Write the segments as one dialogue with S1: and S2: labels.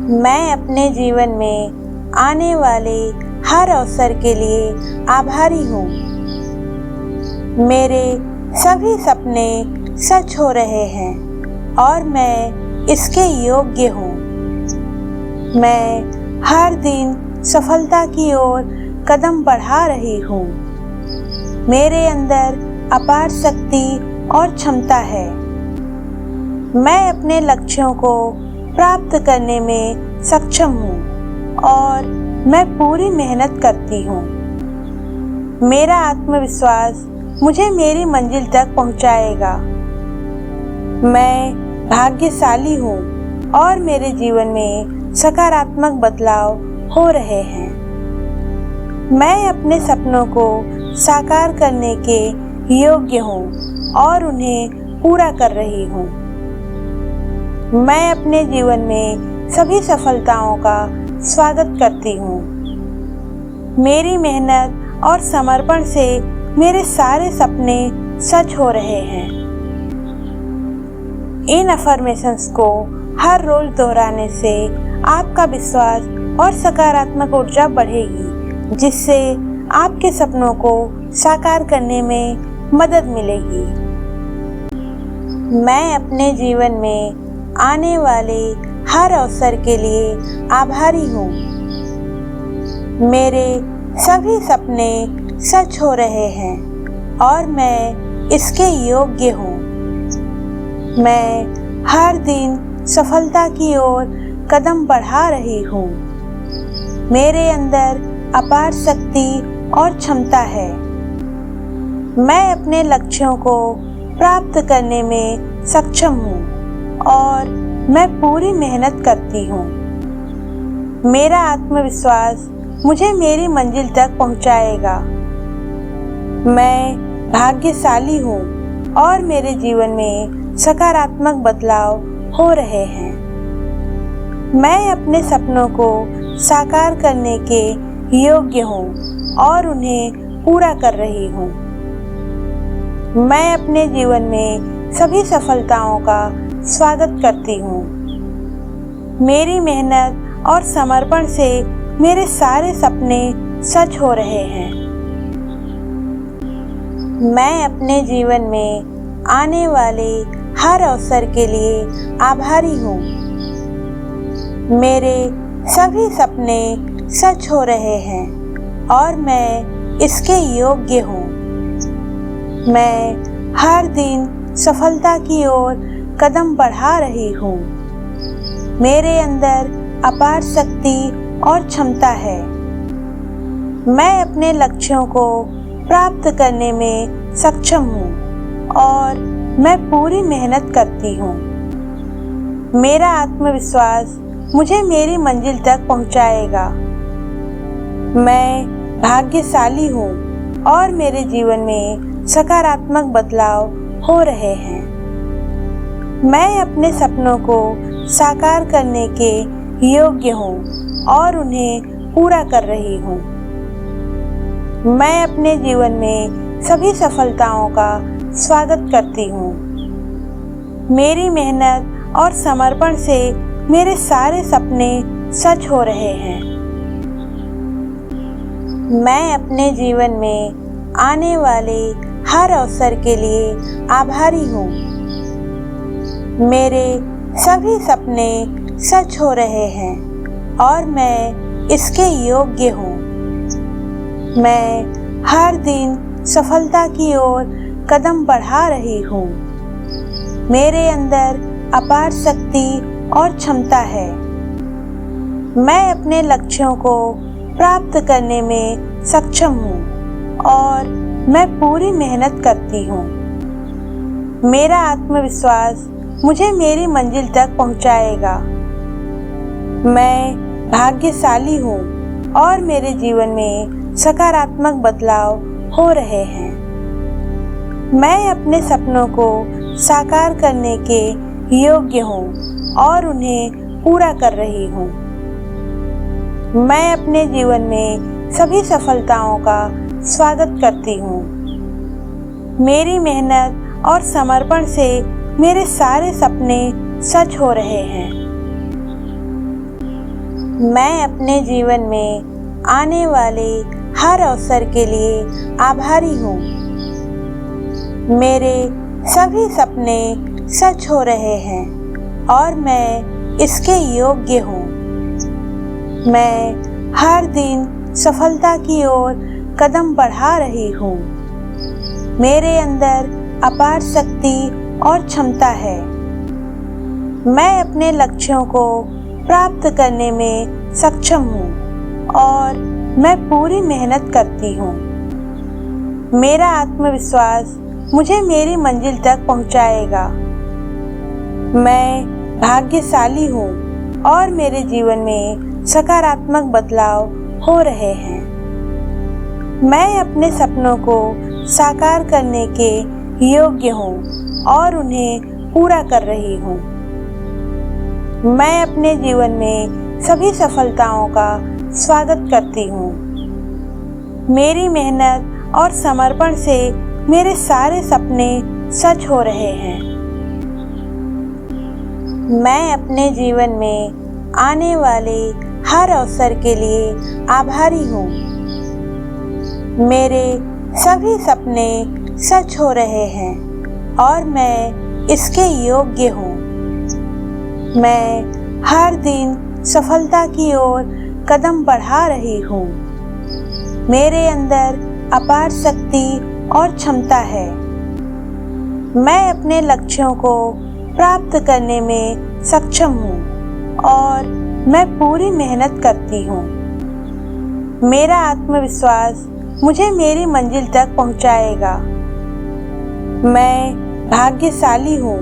S1: मैं अपने जीवन में आने वाले हर अवसर के लिए आभारी हूँ। मेरे सभी सपने सच हो रहे हैं और मैं इसके योग्य हूँ। मैं हर दिन सफलता की ओर कदम बढ़ा रही हूँ। मेरे अंदर अपार शक्ति और क्षमता है। मैं अपने लक्ष्यों को प्राप्त करने में सक्षम हूँ और मैं पूरी मेहनत करती हूँ। मेरा आत्मविश्वास मुझे मेरी मंजिल तक पहुँचाएगा। मैं भाग्यशाली हूँ और मेरे जीवन में सकारात्मक बदलाव हो रहे हैं। मैं अपने सपनों को साकार करने के योग्य हूँ और उन्हें पूरा कर रही हूँ। मैं अपने जीवन में सभी सफलताओं का स्वागत करती हूँ। मेरी मेहनत और समर्पण से मेरे सारे सपने सच हो रहे हैं। इन अफर्मेशंस को हर रोज दोहराने से आपका विश्वास और सकारात्मक ऊर्जा बढ़ेगी, जिससे आपके सपनों को साकार करने में मदद मिलेगी। मैं अपने जीवन में आने वाले हर अवसर के लिए आभारी हूँ। मेरे सभी सपने सच हो रहे हैं और मैं इसके योग्य हूँ। मैं हर दिन सफलता की ओर कदम बढ़ा रही हूँ। मेरे अंदर अपार शक्ति और क्षमता है। मैं अपने लक्ष्यों को प्राप्त करने में सक्षम हूँ और मैं पूरी मेहनत करती हूँ। मेरा आत्मविश्वास मुझे मेरी मंजिल तक पहुँचाएगा। मैं भाग्यशाली हूँ और मेरे जीवन में सकारात्मक बदलाव हो रहे हैं। मैं अपने सपनों को साकार करने के योग्य हूँ और उन्हें पूरा कर रही हूँ। मैं अपने जीवन में सभी सफलताओं का स्वागत करती हूँ। मेरी मेहनत और समर्पण से मेरे सारे सपने सच हो रहे हैं। मैं अपने जीवन में आने वाले हर अवसर के लिए आभारी हूँ। मेरे सभी सपने सच हो रहे हैं और मैं इसके योग्य हूँ। मैं हर दिन सफलता की ओर कदम बढ़ा रही हूँ। मेरे अंदर अपार शक्ति और क्षमता है। मैं अपने लक्ष्यों को प्राप्त करने में सक्षम हूँ और मैं पूरी मेहनत करती हूँ। मेरा आत्मविश्वास मुझे मेरी मंजिल तक पहुँचाएगा। मैं भाग्यशाली हूँ और मेरे जीवन में सकारात्मक बदलाव हो रहे हैं। मैं अपने सपनों को साकार करने के योग्य हूँ और उन्हें पूरा कर रही हूँ। मैं अपने जीवन में सभी सफलताओं का स्वागत करती हूँ। मेरी मेहनत और समर्पण से मेरे सारे सपने सच हो रहे हैं। मैं अपने जीवन में आने वाले हर अवसर के लिए आभारी हूँ। मेरे सभी सपने सच हो रहे हैं और मैं इसके योग्य हूँ। मैं हर दिन सफलता की ओर कदम बढ़ा रही हूँ। मेरे अंदर अपार शक्ति और क्षमता है। मैं अपने लक्ष्यों को प्राप्त करने में सक्षम हूँ और मैं पूरी मेहनत करती हूँ। मेरा आत्मविश्वास मुझे मेरी मंजिल तक पहुँचाएगा। मैं भाग्यशाली हूँ और मेरे जीवन में सकारात्मक बदलाव हो रहे हैं। मैं अपने सपनों को साकार करने के योग्य हूँ और उन्हें पूरा कर रही हूँ। मैं अपने जीवन में सभी सफलताओं का स्वागत करती हूँ। मेरी मेहनत और समर्पण से मेरे सारे सपने सच हो रहे हैं। मैं अपने जीवन में आने वाले हर अवसर के लिए आभारी हूँ। मेरे सभी सपने सच हो रहे हैं और मैं इसके योग्य हूँ। मैं हर दिन सफलता की ओर कदम बढ़ा रही हूँ। मेरे अंदर अपार शक्ति और क्षमता है। मैं अपने लक्ष्यों को प्राप्त करने में सक्षम हूँ और मैं पूरी मेहनत करती हूँ। मेरा आत्मविश्वास मुझे मेरी मंजिल तक पहुँचाएगा। मैं भाग्यशाली हूँ और मेरे जीवन में सकारात्मक बदलाव हो रहे हैं। मैं अपने सपनों को साकार करने के योग्य हूँ और उन्हें पूरा कर रही हूँ। मैं अपने जीवन में सभी सफलताओं का स्वागत करती हूँ। मेरी मेहनत और समर्पण से मेरे सारे सपने सच हो रहे हैं। मैं अपने जीवन में आने वाले हर अवसर के लिए आभारी हूँ। मेरे सभी सपने सच हो रहे हैं और मैं इसके योग्य हूँ। मैं हर दिन सफलता की ओर कदम बढ़ा रही हूँ। मेरे अंदर अपार शक्ति और क्षमता है। मैं अपने लक्ष्यों को प्राप्त करने में सक्षम हूँ और मैं पूरी मेहनत करती हूँ। मेरा आत्मविश्वास मुझे मेरी मंजिल तक पहुँचाएगा। मैं भाग्यशाली हूँ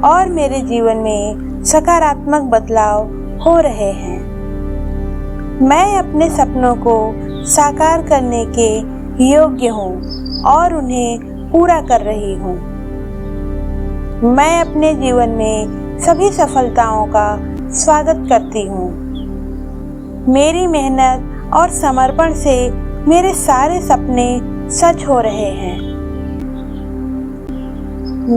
S1: और मेरे जीवन में सकारात्मक बदलाव हो रहे हैं। मैं अपने सपनों को साकार करने के योग्य हूँ और उन्हें पूरा कर रही हूँ। मैं अपने जीवन में सभी सफलताओं का स्वागत करती हूँ। मेरी मेहनत और समर्पण से मेरे सारे सपने सच हो रहे हैं।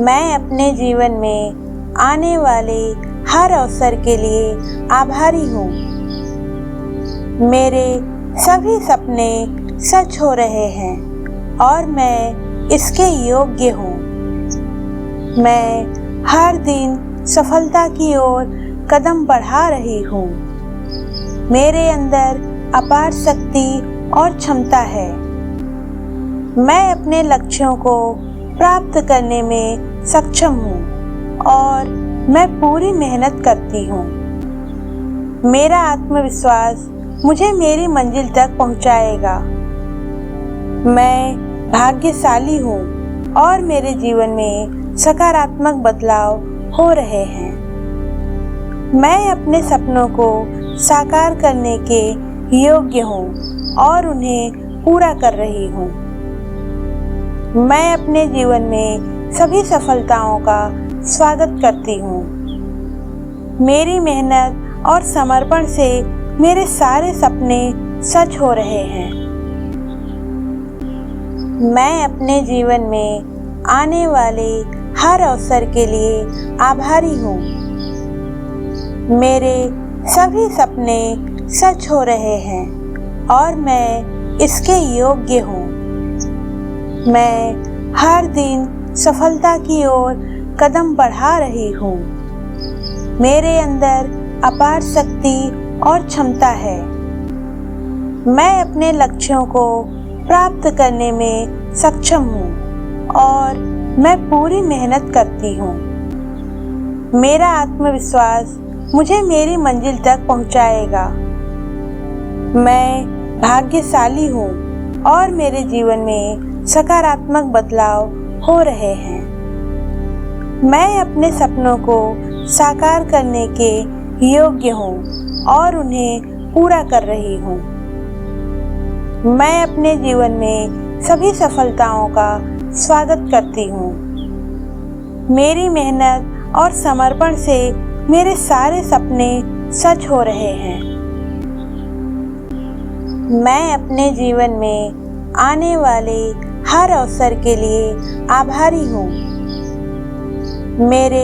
S1: मैं अपने जीवन में आने वाले हर अवसर के लिए आभारी हूँ। मेरे सभी सपने सच हो रहे हैं और मैं इसके योग्य हूँ। मैं हर दिन सफलता की ओर कदम बढ़ा रही हूँ। मेरे अंदर अपार शक्ति और क्षमता है। मैं अपने लक्ष्यों को प्राप्त करने में सक्षम हूँ और मैं पूरी मेहनत करती हूँ। मेरा आत्मविश्वास मुझे मेरी मंजिल तक पहुँचाएगा। मैं भाग्यशाली हूँ और मेरे जीवन में सकारात्मक बदलाव हो रहे हैं। मैं अपने सपनों को साकार करने के योग्य हूँ और उन्हें पूरा कर रही हूँ। मैं अपने जीवन में सभी सफलताओं का स्वागत करती हूँ। मेरी मेहनत और समर्पण से मेरे सारे सपने सच हो रहे हैं। मैं अपने जीवन में आने वाले हर अवसर के लिए आभारी हूँ। मेरे सभी सपने सच हो रहे हैं और मैं इसके योग्य हूँ। मैं हर दिन सफलता की ओर कदम बढ़ा रही हूँ। मेरे अंदर अपार शक्ति और क्षमता है। मैं अपने लक्ष्यों को प्राप्त करने में सक्षम हूँ और मैं पूरी मेहनत करती हूँ। मेरा आत्मविश्वास मुझे मेरी मंजिल तक पहुँचाएगा। मैं भाग्यशाली हूँ और मेरे जीवन में सकारात्मक बदलाव हो रहे हैं। मैं अपने सपनों को साकार करने के योग्य हूँ और उन्हें पूरा कर रही हूँ। मैं अपने जीवन में सभी सफलताओं का स्वागत करती हूँ। मेरी मेहनत और समर्पण से मेरे सारे सपने सच हो रहे हैं। मैं अपने जीवन में आने वाले हर अवसर के लिए आभारी हूँ। मेरे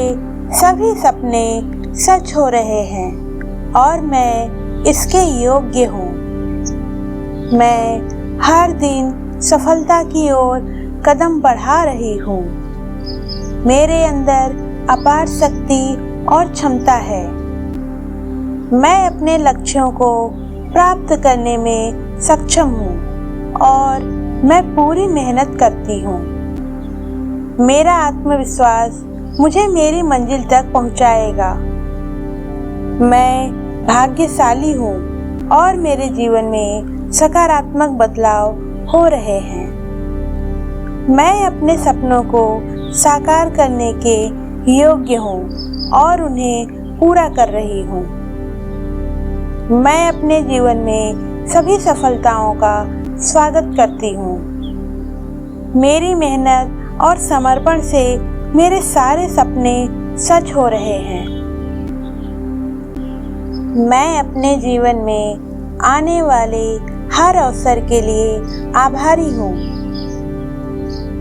S1: सभी सपने सच हो रहे हैं और मैं इसके योग्य हूँ। मैं हर दिन सफलता की ओर कदम बढ़ा रही हूँ। मेरे अंदर अपार शक्ति और क्षमता है। मैं अपने लक्ष्यों को प्राप्त करने में सक्षम हूँ और मैं पूरी मेहनत करती हूँ। मेरा आत्मविश्वास मुझे मेरी मंजिल तक पहुँचाएगा। मैं भाग्यशाली हूँ और मेरे जीवन में सकारात्मक बदलाव हो रहे हैं। मैं अपने सपनों को साकार करने के योग्य हूँ और उन्हें पूरा कर रही हूँ। मैं अपने जीवन में सभी सफलताओं का स्वागत करती हूँ। मेरी मेहनत और समर्पण से मेरे सारे सपने सच हो रहे हैं। मैं अपने जीवन में आने वाले हर अवसर के लिए आभारी हूँ।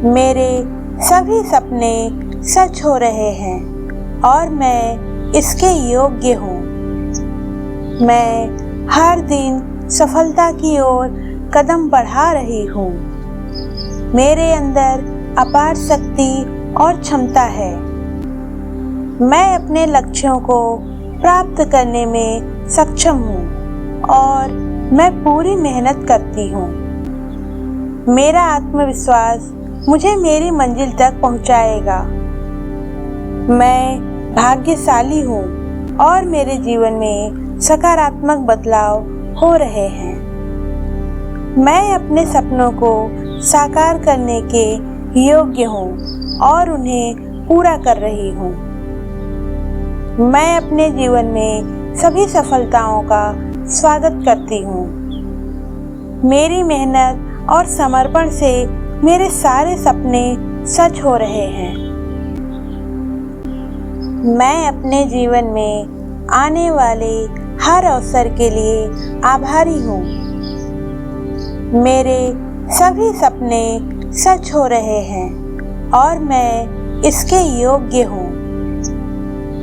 S1: मेरे सभी सपने सच हो रहे हैं और मैं इसके योग्य हूँ। मैं हर दिन सफलता की ओर कदम बढ़ा रही हूँ। मेरे अंदर अपार शक्ति और क्षमता है। मैं अपने लक्ष्यों को प्राप्त करने में सक्षम हूँ और मैं पूरी मेहनत करती हूँ। मेरा आत्मविश्वास मुझे मेरी मंजिल तक पहुँचाएगा। मैं भाग्यशाली हूँ और मेरे जीवन में सकारात्मक बदलाव हो रहे हैं। मैं अपने सपनों को साकार करने के योग्य हूँ और उन्हें पूरा कर रही हूँ। मैं अपने जीवन में सभी सफलताओं का स्वागत करती हूँ। मेरी मेहनत और समर्पण से मेरे सारे सपने सच हो रहे हैं। मैं अपने जीवन में आने वाले हर अवसर के लिए आभारी हूँ। मेरे सभी सपने सच हो रहे हैं और मैं इसके योग्य हूँ।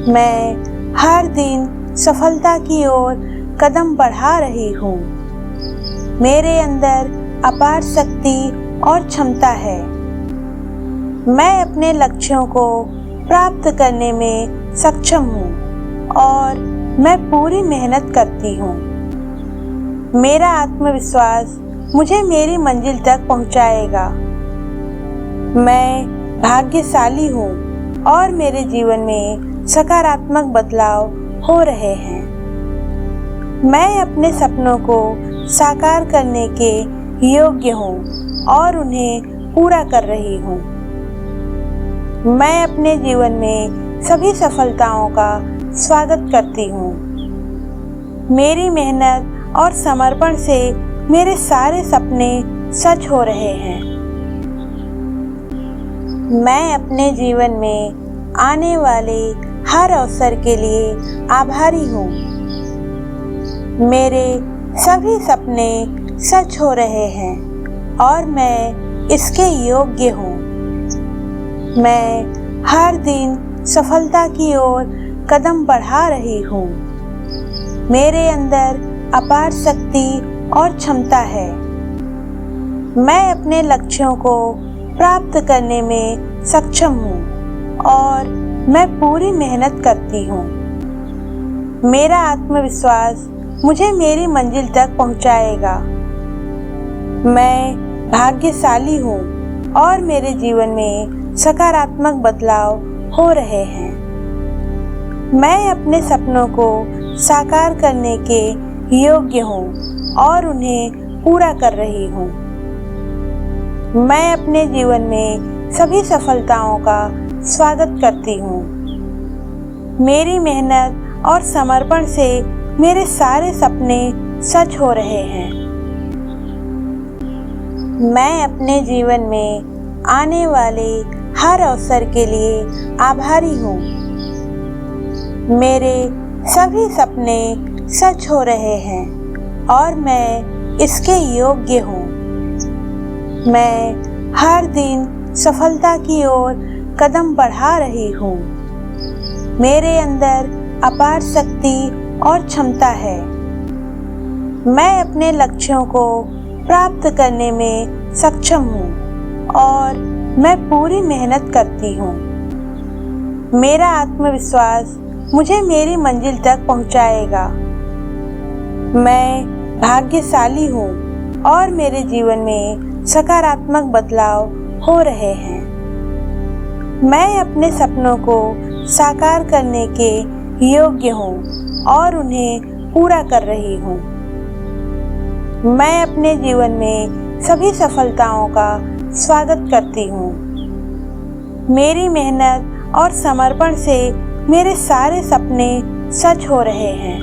S1: मैं हर दिन सफलता की ओर कदम बढ़ा रही हूँ। मेरे अंदर अपार शक्ति और क्षमता है। मैं अपने लक्ष्यों को प्राप्त करने में सक्षम हूँ और मैं पूरी मेहनत करती हूँ। मेरा आत्मविश्वास मुझे मेरी मंजिल तक पहुँचाएगा। मैं भाग्यशाली हूँ और मेरे जीवन में सकारात्मक बदलाव हो रहे हैं। मैं अपने सपनों को साकार करने के योग्य हूँ और उन्हें पूरा कर रही हूँ। मैं अपने जीवन में सभी सफलताओं का स्वागत करती हूँ। मेरी मेहनत और समर्पण से मेरे सारे सपने सच हो रहे हैं। मैं अपने जीवन में आने वाले हर अवसर के लिए आभारी हूँ। मेरे सभी सपने सच हो रहे हैं और मैं इसके योग्य हूँ। मैं हर दिन सफलता की ओर कदम बढ़ा रही हूँ। मेरे अंदर अपार शक्ति और क्षमता है। मैं अपने लक्ष्यों को प्राप्त करने में सक्षम हूँ और मैं पूरी मेहनत करती हूँ। मेरा आत्मविश्वास मुझे मेरी मंजिल तक पहुँचाएगा। मैं भाग्यशाली हूँ और मेरे जीवन में सकारात्मक बदलाव हो रहे हैं। मैं अपने सपनों को साकार करने के योग्य हूँ और उन्हें पूरा कर रही हूँ। मैं अपने जीवन में सभी सफलताओं का स्वागत करती हूँ। मेरी मेहनत और समर्पण से मेरे सारे सपने सच हो रहे हैं। मैं अपने जीवन में आने वाले हर अवसर के लिए आभारी हूँ। मेरे सभी सपने सच हो रहे हैं और मैं इसके योग्य हूँ। मैं हर दिन सफलता की ओर कदम बढ़ा रही हूँ। मेरे अंदर अपार शक्ति और क्षमता है। मैं अपने लक्ष्यों को प्राप्त करने में सक्षम हूँ और मैं पूरी मेहनत करती हूँ। मेरा आत्मविश्वास मुझे मेरी मंजिल तक पहुँचाएगा। मैं भाग्यशाली हूँ और मेरे जीवन में सकारात्मक बदलाव हो रहे हैं। मैं अपने सपनों को साकार करने के योग्य हूँ और उन्हें पूरा कर रही हूँ। मैं अपने जीवन में सभी सफलताओं का स्वागत करती हूँ। मेरी मेहनत और समर्पण से मेरे सारे सपने सच हो रहे हैं।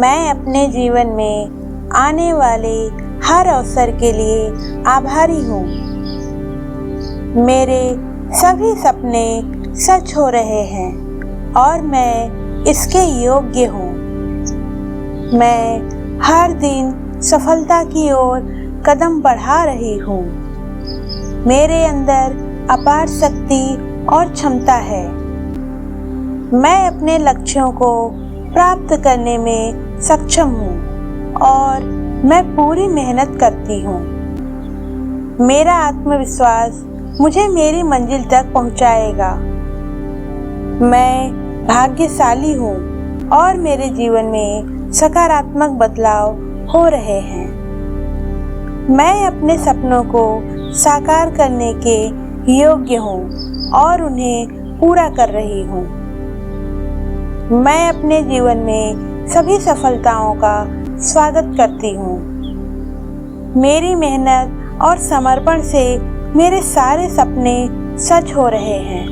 S1: मैं अपने जीवन में आने वाले हर अवसर के लिए आभारी हूँ। मेरे सभी सपने सच हो रहे हैं और मैं इसके योग्य हूँ। मैं हर दिन सफलता की ओर कदम बढ़ा रही हूँ। मेरे अंदर अपार शक्ति और क्षमता है। मैं अपने लक्ष्यों को प्राप्त करने में सक्षम हूँ और मैं पूरी मेहनत करती हूँ। मेरा आत्मविश्वास मुझे मेरी मंजिल तक पहुँचाएगा। मैं भाग्यशाली हूँ और मेरे जीवन में सकारात्मक बदलाव हो रहे हैं। मैं अपने सपनों को साकार करने के योग्य हूँ और उन्हें पूरा कर रही हूँ। मैं अपने जीवन में सभी सफलताओं का स्वागत करती हूँ। मेरी मेहनत और समर्पण से मेरे सारे सपने सच हो रहे हैं।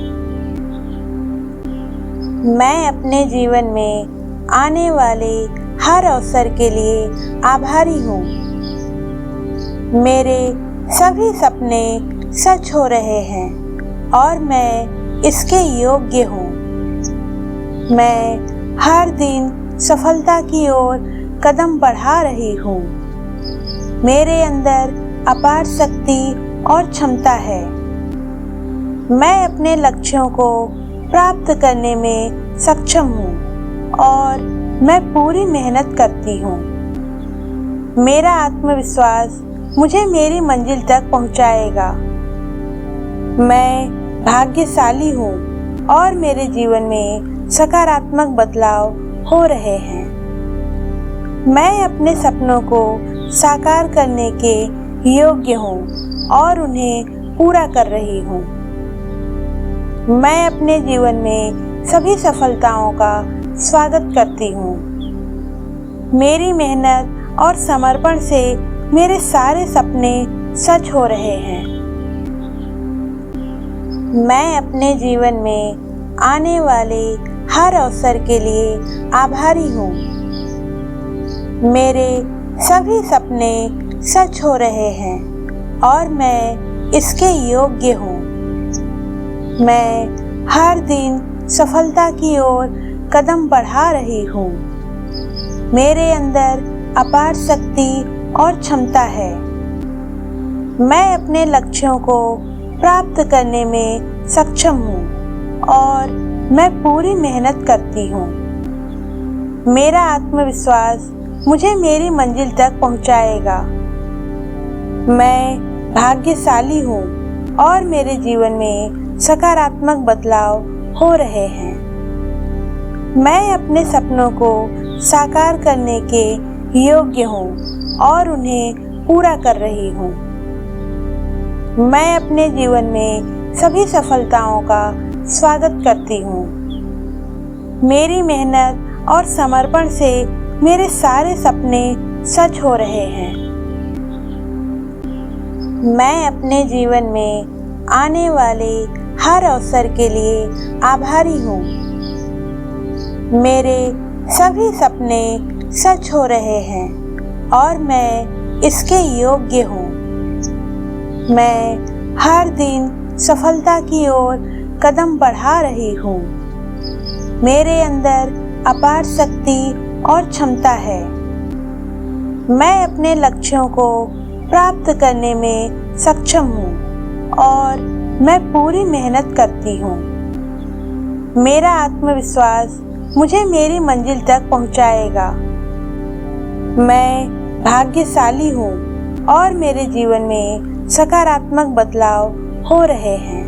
S1: मैं अपने जीवन में आने वाले हर अवसर के लिए आभारी हूँ। मेरे सभी सपने सच हो रहे हैं और मैं इसके योग्य हूँ। मैं हर दिन सफलता की ओर कदम बढ़ा रही हूँ। मेरे अंदर अपार शक्ति और क्षमता है। मैं अपने लक्ष्यों को प्राप्त करने में सक्षम हूँ और मैं पूरी मेहनत करती हूँ। मेरा आत्मविश्वास मुझे मेरी मंजिल तक पहुँचाएगा। मैं भाग्यशाली हूँ और मेरे जीवन में सकारात्मक बदलाव हो रहे हैं। मैं अपने सपनों को साकार करने के योग्य हूँ और उन्हें पूरा कर रही हूँ। मैं अपने जीवन में सभी सफलताओं का स्वागत करती हूँ। मेरी मेहनत और समर्पण से मेरे सारे सपने सच हो रहे हैं। मैं अपने जीवन में आने वाले हर अवसर के लिए आभारी हूँ। मेरे सभी सपने सच हो रहे हैं और मैं इसके योग्य हूँ। मैं हर दिन सफलता की ओर कदम बढ़ा रही हूँ। मेरे अंदर अपार शक्ति और क्षमता है। मैं अपने लक्ष्यों को प्राप्त करने में सक्षम हूँ और मैं पूरी मेहनत करती हूँ। मेरा आत्मविश्वास मुझे मेरी मंजिल तक पहुँचाएगा। मैं भाग्यशाली हूँ और मेरे जीवन में सकारात्मक बदलाव हो रहे हैं। मैं अपने सपनों को साकार करने के योग्य हूँ और उन्हें पूरा कर रही हूँ। मैं अपने जीवन में सभी सफलताओं का स्वागत करती हूँ। मेरी मेहनत और समर्पण से मेरे सारे सपने सच हो रहे हैं। मैं अपने जीवन में आने वाले हर अवसर के लिए आभारी हूँ। मेरे सभी सपने सच हो रहे हैं और मैं इसके योग्य हूँ। मैं हर दिन सफलता की ओर कदम बढ़ा रही हूँ। मेरे अंदर अपार शक्ति और क्षमता है। मैं अपने लक्ष्यों को प्राप्त करने में सक्षम हूँ और मैं पूरी मेहनत करती हूँ। मेरा आत्मविश्वास मुझे मेरी मंजिल तक पहुँचाएगा। मैं भाग्यशाली हूँ और मेरे जीवन में सकारात्मक बदलाव हो रहे हैं।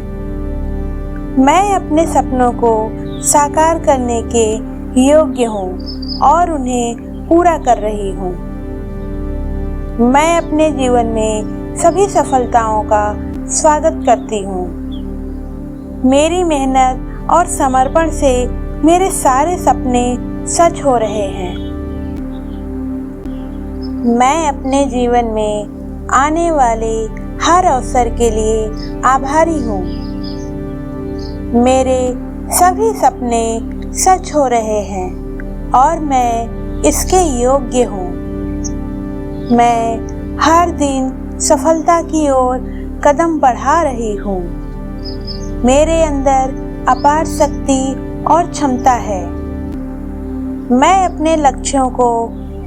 S1: मैं अपने सपनों को साकार करने के योग्य हूँ और उन्हें पूरा कर रही हूँ। मैं अपने जीवन में सभी सफलताओं का स्वागत करती हूँ। मेरी मेहनत और समर्पण से मेरे सारे सपने सच हो रहे हैं। मैं अपने जीवन में आने वाले हर अवसर के लिए आभारी हूँ। मेरे सभी सपने सच हो रहे हैं और मैं इसके योग्य हूँ। मैं हर दिन सफलता की ओर कदम बढ़ा रही हूँ। मेरे अंदर अपार शक्ति और क्षमता है। मैं अपने लक्ष्यों को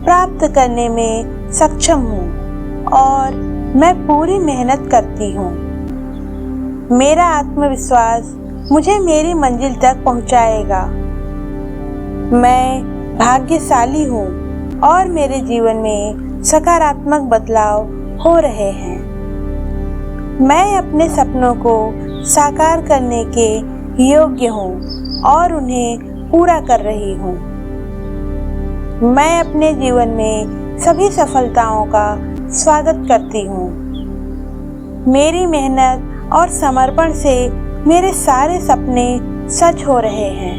S1: प्राप्त करने में सक्षम हूँ और मैं पूरी मेहनत करती हूँ। मेरा आत्मविश्वास मुझे मेरी मंजिल तक पहुँचाएगा। मैं भाग्यशाली हूँ और मेरे जीवन में सकारात्मक बदलाव हो रहे हैं। मैं अपने सपनों को साकार करने के योग्य हूँ और उन्हें पूरा कर रही हूँ। मैं अपने जीवन में सभी सफलताओं का स्वागत करती हूँ। मेरी मेहनत और समर्पण से मेरे सारे सपने सच हो रहे हैं।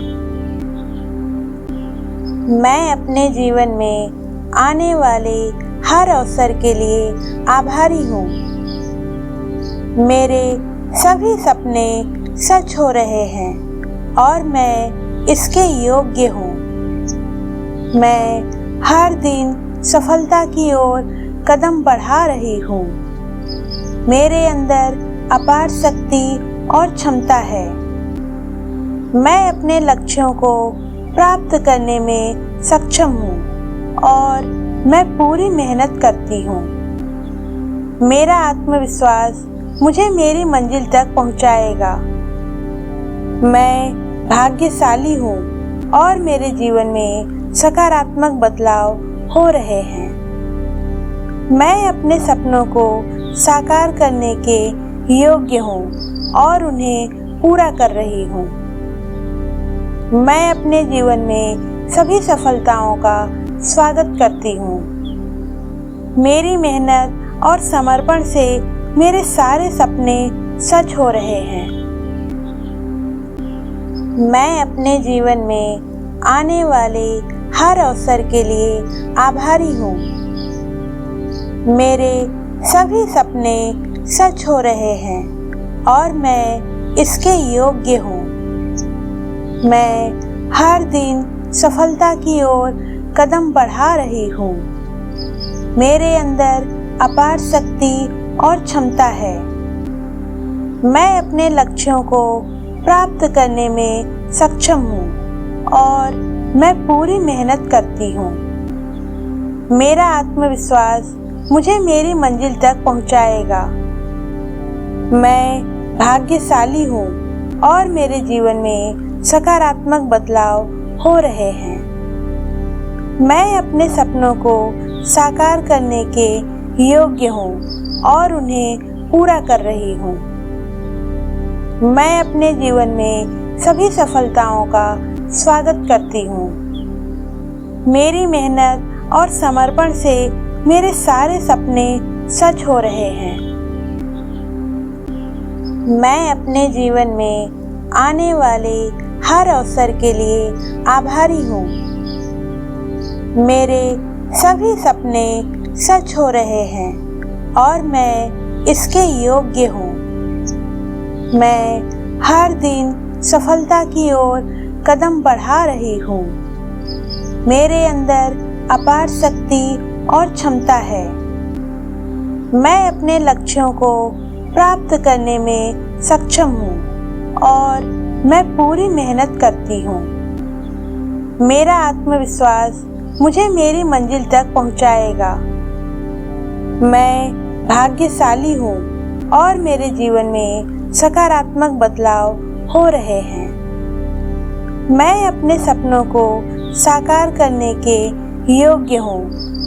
S1: मैं अपने जीवन में आने वाले हर अवसर के लिए आभारी हूँ। मेरे सभी सपने सच हो रहे हैं और मैं इसके योग्य हूँ। मैं हर दिन सफलता की ओर कदम बढ़ा रही हूँ। मेरे अंदर अपार शक्ति और क्षमता है। मैं अपने लक्ष्यों को प्राप्त करने में सक्षम हूँ और मैं पूरी मेहनत करती हूँ। मेरा आत्मविश्वास मुझे मेरी मंजिल तक पहुँचाएगा। मैं भाग्यशाली हूँ और मेरे जीवन में सकारात्मक बदलाव हो रहे हैं। मैं अपने सपनों को साकार करने के योग्य हूँ और उन्हें पूरा कर रही हूँ। मैं अपने जीवन में सभी सफलताओं का स्वागत करती हूँ। मेरी मेहनत और समर्पण से मेरे सारे सपने सच हो रहे हैं। मैं अपने जीवन में आने वाले हर अवसर के लिए आभारी हूँ। मेरे सभी सपने सच हो रहे हैं और मैं इसके योग्य हूँ। मैं हर दिन सफलता की ओर कदम बढ़ा रही हूँ। मेरे अंदर अपार शक्ति और क्षमता है। मैं अपने लक्ष्यों को प्राप्त करने में सक्षम हूँ और मैं पूरी मेहनत करती हूँ। मेरा आत्मविश्वास मुझे मेरी मंजिल तक पहुँचाएगा। मैं भाग्यशाली हूँ और मेरे जीवन में सकारात्मक बदलाव हो रहे हैं। मैं अपने सपनों को साकार करने के योग्य हूँ और उन्हें पूरा कर रही हूँ। मैं अपने जीवन में सभी सफलताओं का स्वागत करती हूँ। मेरी मेहनत और समर्पण से मेरे सारे सपने सच हो रहे हैं। मैं अपने जीवन में आने वाले हर अवसर के लिए आभारी हूँ। मेरे सभी सपने सच हो रहे हैं और मैं इसके योग्य हूँ। मैं हर दिन सफलता की ओर कदम बढ़ा रही हूँ। मेरे अंदर अपार शक्ति और क्षमता है। मैं अपने लक्ष्यों को प्राप्त करने में सक्षम हूँ और मैं पूरी मेहनत करती हूँ। मेरा आत्मविश्वास मुझे मेरी मंजिल तक पहुँचाएगा। मैं भाग्यशाली हूँ और मेरे जीवन में सकारात्मक बदलाव हो रहे हैं। मैं अपने सपनों को साकार करने के योग्य हूँ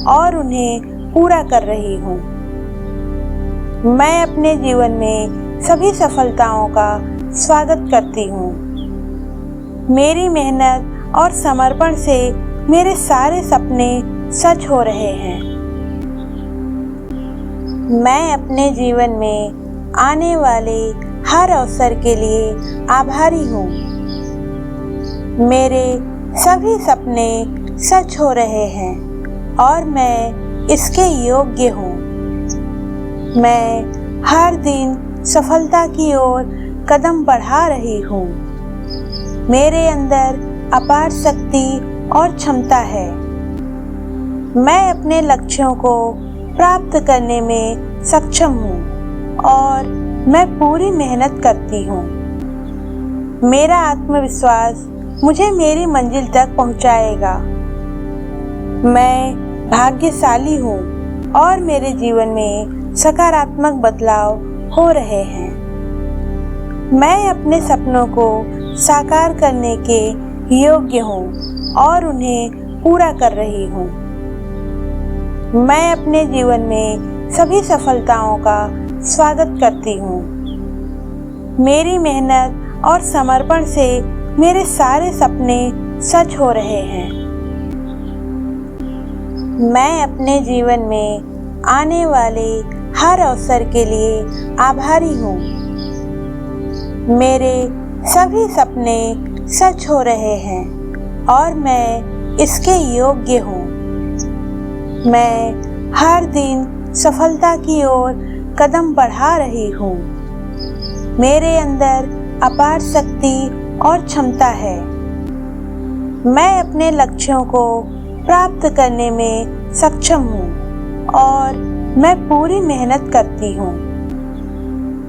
S1: और उन्हें पूरा कर रही हूँ। मैं अपने जीवन में सभी सफलताओं का स्वागत करती हूँ। मेरी मेहनत और समर्पण से मेरे सारे सपने सच हो रहे हैं। मैं अपने जीवन में आने वाले हर अवसर के लिए आभारी हूँ। मेरे सभी सपने सच हो रहे हैं और मैं इसके योग्य हूँ। मैं हर दिन सफलता की ओर कदम बढ़ा रही हूँ। मेरे अंदर अपार शक्ति और क्षमता है। मैं अपने लक्ष्यों को प्राप्त करने में सक्षम हूँ और मैं पूरी मेहनत करती हूँ। मेरा आत्मविश्वास मुझे मेरी मंजिल तक पहुँचाएगा। मैं भाग्यशाली हूँ और मेरे जीवन में सकारात्मक बदलाव हो रहे हैं। मैं अपने सपनों को साकार करने के योग्य हूँ और उन्हें पूरा कर रही हूँ। मैं अपने जीवन में सभी सफलताओं का स्वागत करती हूँ। मेरी मेहनत और समर्पण से मेरे सारे सपने सच हो रहे हैं। मैं अपने जीवन में आने वाले हर अवसर के लिए आभारी हूँ। मेरे सभी सपने सच हो रहे हैं और मैं इसके योग्य हूँ। मैं हर दिन सफलता की ओर कदम बढ़ा रही हूँ। मेरे अंदर अपार शक्ति और क्षमता है। मैं अपने लक्ष्यों को प्राप्त करने में सक्षम हूँ और मैं पूरी मेहनत करती हूँ।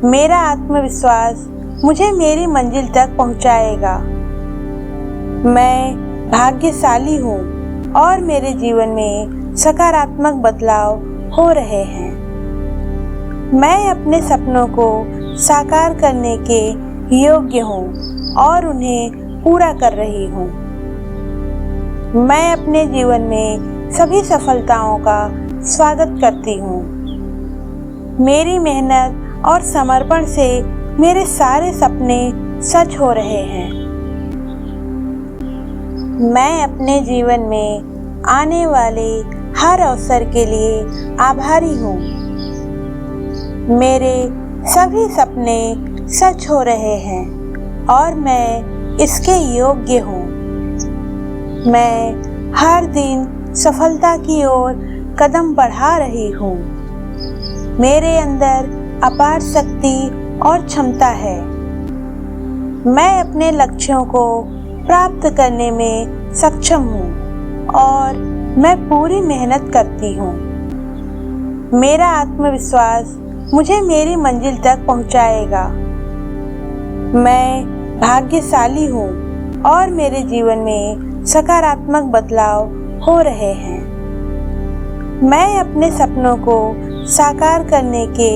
S1: मेरा आत्मविश्वास मुझे मेरी मंजिल तक पहुँचाएगा। मैं भाग्यशाली हूँ और मेरे जीवन में सकारात्मक बदलाव हो रहे हैं। मैं अपने सपनों को साकार करने के योग्य हूँ और उन्हें पूरा कर रही हूँ। मैं अपने जीवन में सभी सफलताओं का स्वागत करती हूँ। मेरी मेहनत और समर्पण से मेरे सारे सपने सच हो रहे हैं। मैं अपने जीवन में आने वाले हर अवसर के लिए आभारी हूँ। मेरे सभी सपने सच हो रहे हैं और मैं इसके योग्य हूँ। मैं हर दिन सफलता की ओर कदम बढ़ा रही हूँ। मेरे अंदर अपार शक्ति और क्षमता है। मैं अपने लक्ष्यों को प्राप्त करने में सक्षम हूँ और मैं पूरी मेहनत करती हूँ। मेरा आत्मविश्वास मुझे मेरी मंजिल तक पहुँचाएगा। मैं भाग्यशाली हूँ और मेरे जीवन में सकारात्मक बदलाव हो रहे हैं। मैं अपने सपनों को साकार करने के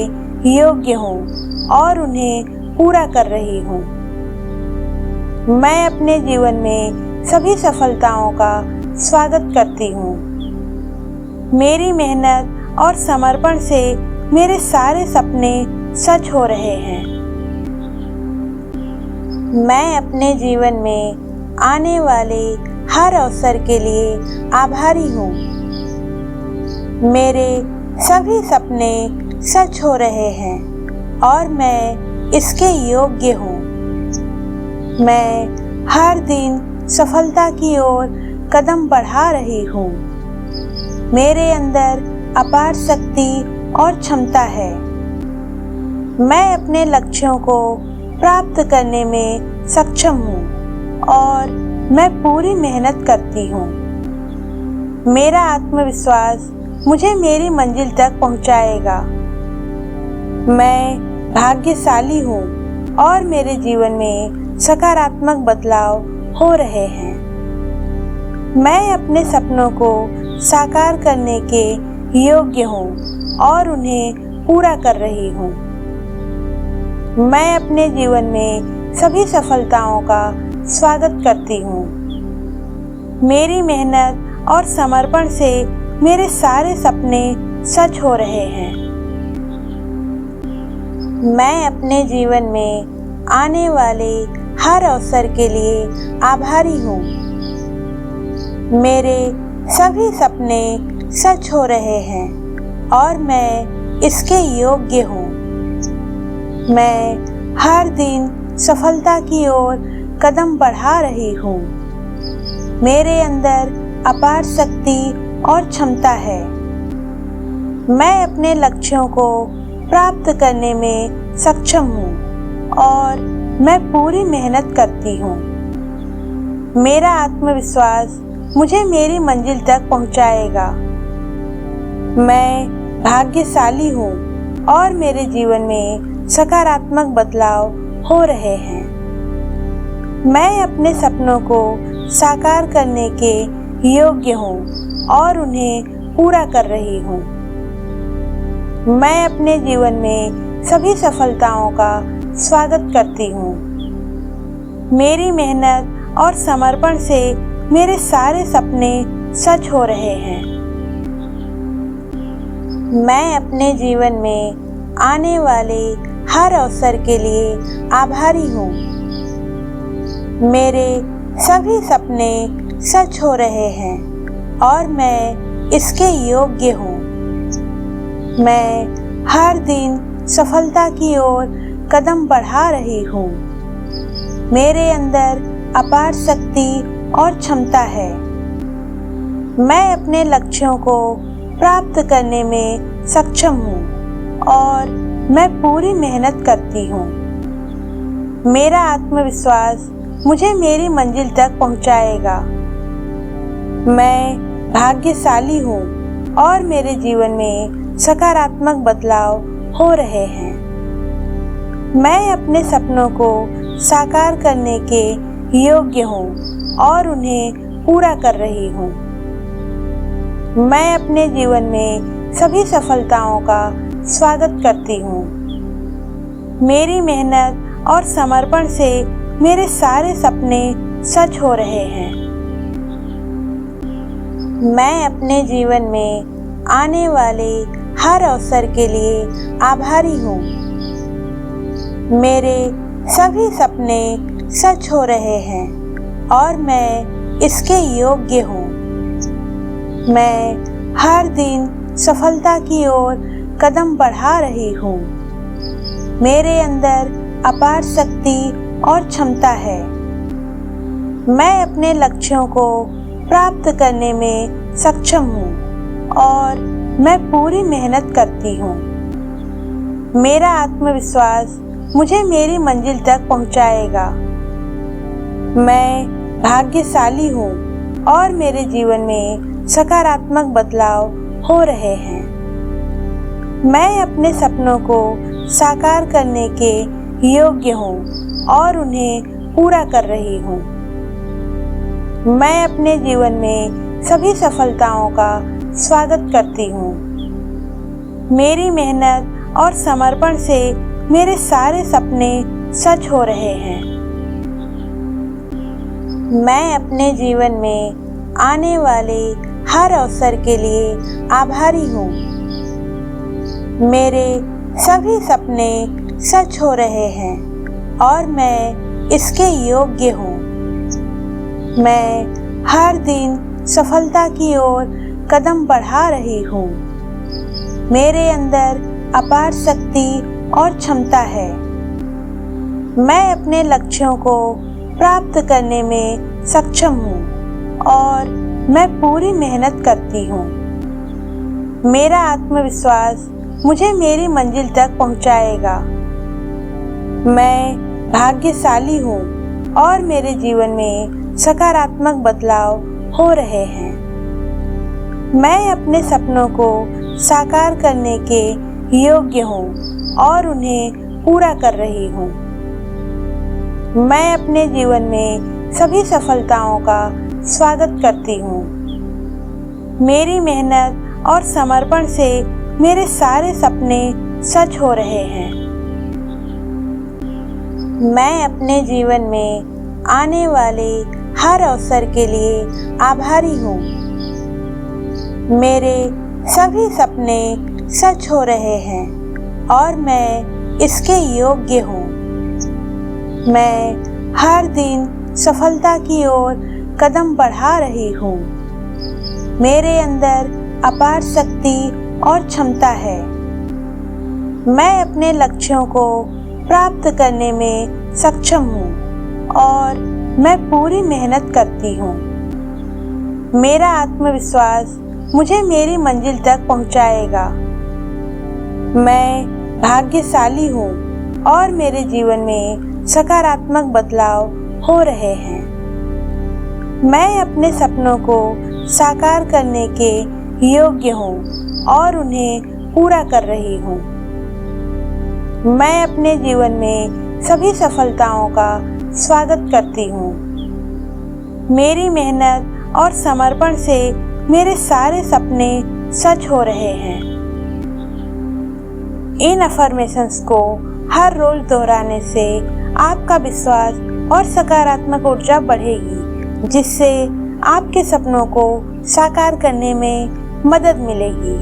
S1: योग्य हूँ और उन्हें पूरा कर रही हूँ। मैं अपने जीवन में सभी सफलताओं का स्वागत करती हूँ। मेरी मेहनत और समर्पण से मेरे सारे सपने सच हो रहे हैं। मैं अपने जीवन में आने वाले हर अवसर के लिए आभारी हूँ। मेरे सभी सपने सच हो रहे हैं और मैं इसके योग्य हूँ। मैं हर दिन सफलता की ओर कदम बढ़ा रही हूँ। मेरे अंदर अपार शक्ति और क्षमता है। मैं अपने लक्ष्यों को प्राप्त करने में सक्षम हूँ और मैं पूरी मेहनत करती हूँ। मेरा आत्मविश्वास मुझे मेरी मंजिल तक पहुँचाएगा। मैं भाग्यशाली हूँ और मेरे जीवन में सकारात्मक बदलाव हो रहे हैं। मैं अपने सपनों को साकार करने के योग्य हूँ और उन्हें पूरा कर रही हूँ। मैं अपने जीवन में सभी सफलताओं का स्वागत करती हूँ। मेरी मेहनत और समर्पण से मेरे सारे सपने सच हो रहे हैं। मैं अपने जीवन में आने वाले हर अवसर के लिए आभारी हूँ। मेरे सभी सपने सच हो रहे हैं और मैं इसके योग्य हूँ। मैं हर दिन सफलता की ओर कदम बढ़ा रही हूँ। मेरे अंदर अपार शक्ति और क्षमता है। मैं अपने लक्ष्यों को प्राप्त करने में सक्षम हूँ और मैं पूरी मेहनत करती हूँ। मेरा आत्मविश्वास मुझे मेरी मंजिल तक पहुँचाएगा। मैं भाग्यशाली हूँ और मेरे जीवन में सकारात्मक बदलाव हो रहे हैं। मैं अपने सपनों को साकार करने के योग्य हूँ और उन्हें पूरा कर रही हूँ। मैं अपने जीवन में सभी सफलताओं का स्वागत करती हूँ। मेरी मेहनत और समर्पण से मेरे सारे सपने सच हो रहे हैं। मैं अपने जीवन में आने वाले हर अवसर के लिए आभारी हूँ। मेरे सभी सपने सच हो रहे हैं और मैं इसके योग्य हूँ। मैं हर दिन सफलता की ओर कदम बढ़ा रही हूँ। मेरे अंदर अपार शक्ति और क्षमता है। मैं अपने लक्ष्यों को प्राप्त करने में सक्षम हूँ और मैं पूरी मेहनत करती हूँ। मेरा आत्मविश्वास मुझे मेरी मंजिल तक पहुँचाएगा। मैं भाग्यशाली हूँ और मेरे जीवन में सकारात्मक बदलाव हो रहे हैं। मैं अपने सपनों को साकार करने के योग्य हूँ और उन्हें पूरा कर रही हूँ। मैं अपने जीवन में सभी सफलताओं का स्वागत करती हूँ। मेरी मेहनत और समर्पण से मेरे सारे सपने सच हो रहे हैं। मैं अपने जीवन में आने वाले हर अवसर के लिए आभारी हूँ। मेरे सभी सपने सच हो रहे हैं और मैं इसके योग्य हूँ। मैं हर दिन सफलता की ओर कदम बढ़ा रही हूँ। मेरे अंदर अपार शक्ति और क्षमता है। मैं अपने लक्ष्यों को प्राप्त करने में सक्षम हूँ और मैं पूरी मेहनत करती हूँ। मेरा आत्मविश्वास मुझे मेरी मंजिल तक पहुँचाएगा। मैं भाग्यशाली हूँ और मेरे जीवन में सकारात्मक बदलाव हो रहे हैं। मैं अपने सपनों को साकार करने के योग्य हूँ और उन्हें पूरा कर रही हूँ। मैं अपने जीवन में सभी सफलताओं का स्वागत करती हूँ। मेरी मेहनत और समर्पण से मेरे सारे सपने सच हो रहे हैं। मैं अपने जीवन में आने वाले हर अवसर के लिए आभारी हूँ। मेरे सभी सपने सच हो रहे हैं और मैं इसके योग्य हूँ। मैं हर दिन सफलता की ओर कदम बढ़ा रही हूँ। मेरे अंदर अपार शक्ति और क्षमता है। मैं अपने लक्ष्यों को प्राप्त करने में सक्षम हूँ और मैं पूरी मेहनत करती हूँ। मेरा आत्मविश्वास मुझे मेरी मंजिल तक पहुँचाएगा। मैं भाग्यशाली हूँ और मेरे जीवन में सकारात्मक बदलाव हो रहे हैं। मैं अपने सपनों को साकार करने के योग्य हूँ और उन्हें पूरा कर रही हूँ। मैं अपने जीवन में सभी सफलताओं का स्वागत करती हूँ। मेरी मेहनत और समर्पण से मेरे सारे सपने सच हो रहे हैं। मैं अपने जीवन में आने वाले हर अवसर के लिए आभारी हूँ। मेरे सभी सपने सच हो रहे हैं और मैं इसके योग्य हूँ। मैं हर दिन सफलता की ओर कदम बढ़ा रही हूँ। मेरे अंदर अपार शक्ति और क्षमता है। मैं अपने लक्ष्यों को प्राप्त करने में सक्षम हूँ और मैं पूरी मेहनत करती हूँ। मेरा आत्मविश्वास मुझे मेरी मंजिल तक पहुँचाएगा। मैं भाग्यशाली हूँ और मेरे जीवन में सकारात्मक बदलाव हो रहे हैं। मैं अपने सपनों को साकार करने के योग्य हूँ और उन्हें पूरा कर रही हूँ। मैं अपने जीवन में सभी सफलताओं का स्वागत करती हूँ। मेरी मेहनत और समर्पण से मेरे सारे सपने सच हो रहे हैं। इन अफर्मेशंस को हर रोज दोहराने से आपका विश्वास और सकारात्मक ऊर्जा बढ़ेगी, जिससे आपके सपनों को साकार करने में मदद मिलेगी।